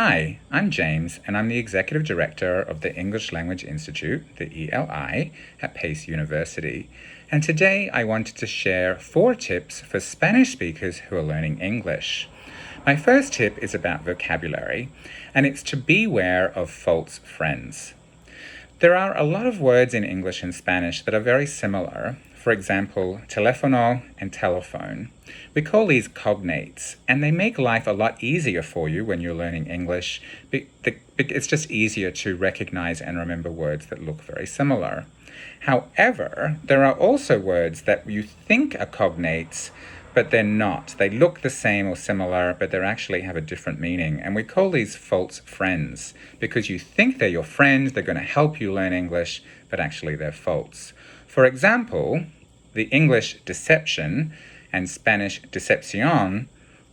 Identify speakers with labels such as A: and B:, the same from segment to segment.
A: Hi, I'm James, and I'm the Executive Director of the English Language Institute, the ELI, at Pace University. And today I wanted to share 4 tips for Spanish speakers who are learning English. My first tip is about vocabulary, and it's to beware of false friends. There are a lot of words in English and Spanish that are very similar. For example, teléfono and telephone. We call these cognates, and they make life a lot easier for you when you're learning English. It's just easier to recognize and remember words that look very similar. However, there are also words that you think are cognates, but they're not. They look the same or similar, but they actually have a different meaning. And we call these false friends because you think they're your friends, they're going to help you learn English, but actually they're false. For example, the English deception and Spanish decepción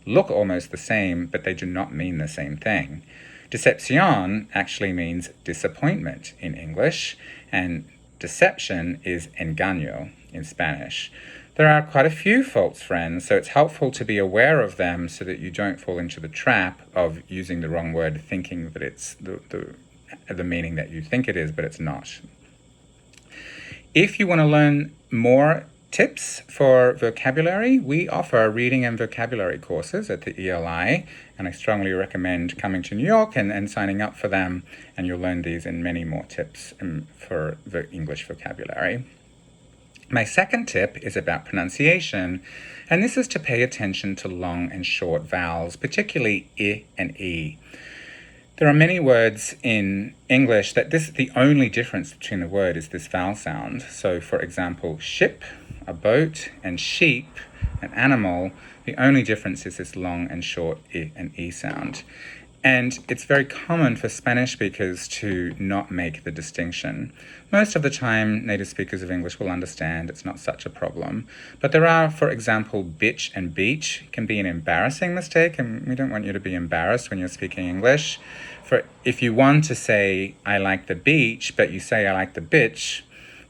A: look almost the same, but they do not mean the same thing. Decepción actually means disappointment in English, and deception is engaño in Spanish. There are quite a few false friends, so it's helpful to be aware of them so that you don't fall into the trap of using the wrong word, thinking that it's the meaning that you think it is, but it's not. If you want to learn more tips for vocabulary, we offer reading and vocabulary courses at the ELI, and I strongly recommend coming to New York and signing up for them, and you'll learn these and many more tips for the English vocabulary. My second tip is about pronunciation, and this is to pay attention to long and short vowels, particularly I and E. There are many words in English that the only difference between the word is this vowel sound. So, for example, ship, a boat, and sheep, an animal, the only difference is this long and short I and E sound. And it's very common for Spanish speakers to not make the distinction. Most of the time, native speakers of English will understand it's not such a problem. But there are, for example, bitch and beach can be an embarrassing mistake, and we don't want you to be embarrassed when you're speaking English. If you want to say, I like the beach, but you say, I like the bitch,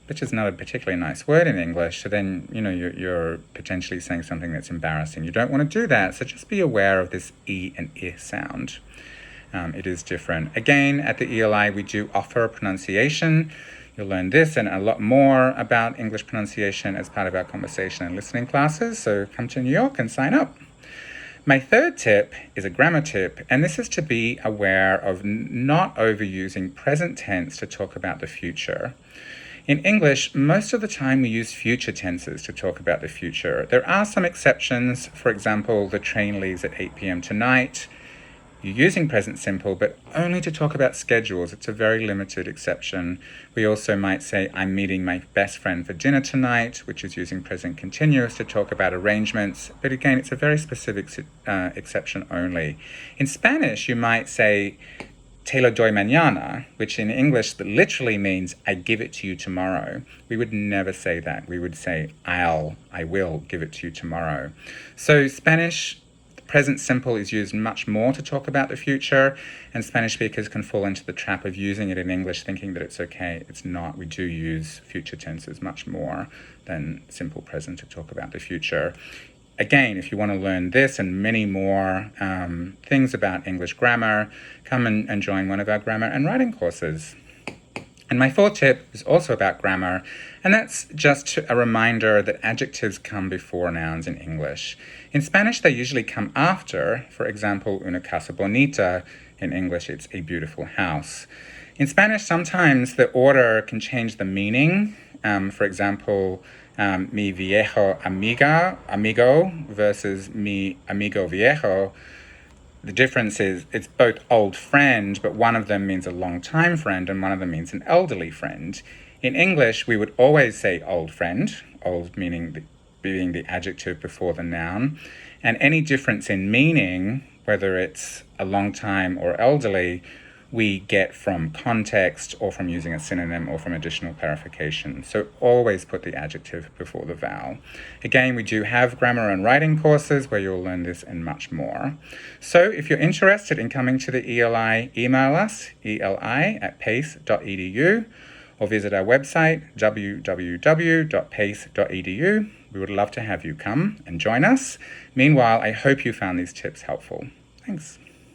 A: which is not a particularly nice word in English, so then you're potentially saying something that's embarrassing. You don't want to do that, so just be aware of this E and I sound. It is different. Again, at the ELI, we do offer pronunciation. You'll learn this and a lot more about English pronunciation as part of our conversation and listening classes, so come to New York and sign up. My third tip is a grammar tip, and this is to be aware of not overusing present tense to talk about the future. In English, most of the time we use future tenses to talk about the future. There are some exceptions. For example, the train leaves at 8 p.m. tonight. You're using present simple, but only to talk about schedules. It's a very limited exception. We also might say, I'm meeting my best friend for dinner tonight, which is using present continuous to talk about arrangements. But again, it's a very specific exception only. In Spanish, you might say, te lo doy mañana, which in English literally means I give it to you tomorrow. We would never say that. We would say, I will give it to you tomorrow. So Spanish present simple is used much more to talk about the future, and Spanish speakers can fall into the trap of using it in English thinking that it's okay. It's not. We do use future tenses much more than simple present to talk about the future. Again, if you want to learn this and many more things about English grammar, come and join one of our grammar and writing courses. And my fourth tip is also about grammar, and that's just a reminder that adjectives come before nouns in English. In Spanish, they usually come after. For example, una casa bonita. In English, it's a beautiful house. In Spanish, sometimes the order can change the meaning. For example, mi viejo amigo versus mi amigo viejo. The difference is it's both old friend, but one of them means a long-time friend and one of them means an elderly friend. In English, we would always say old friend, old meaning being the adjective before the noun, and any difference in meaning, whether it's a long time or elderly, we get from context or from using a synonym or from additional clarification. So always put the adjective before the vowel. Again, we do have grammar and writing courses where you'll learn this and much more. So if you're interested in coming to the ELI, email us, eli@pace.edu, or visit our website, www.pace.edu. We would love to have you come and join us. Meanwhile, I hope you found these tips helpful. Thanks.